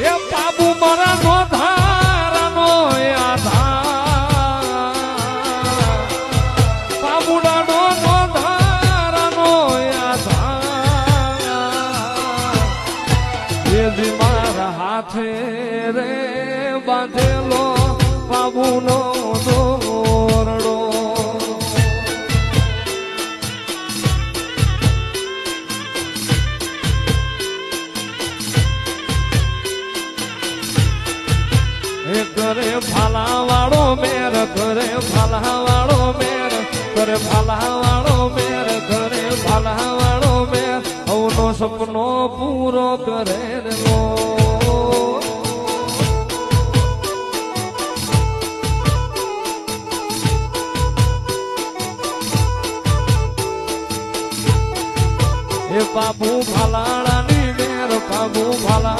એ બાબુ મારા નો ધારાનો આધાર બાબુડાનો નો ધારાનો આધાર એ દી મારા હાથે રે બાંધેલો બાબુનો દોરડો કરે ભાલાવાળો મેર કરે ભાલાવાળો મેર કરે ભાલાવાળો મેર કરે ભાલાવાળો મેર હવનો સપનો પૂરો કરે લો એ બાબુ ભાલાળાની મેર બાબુ ભાલા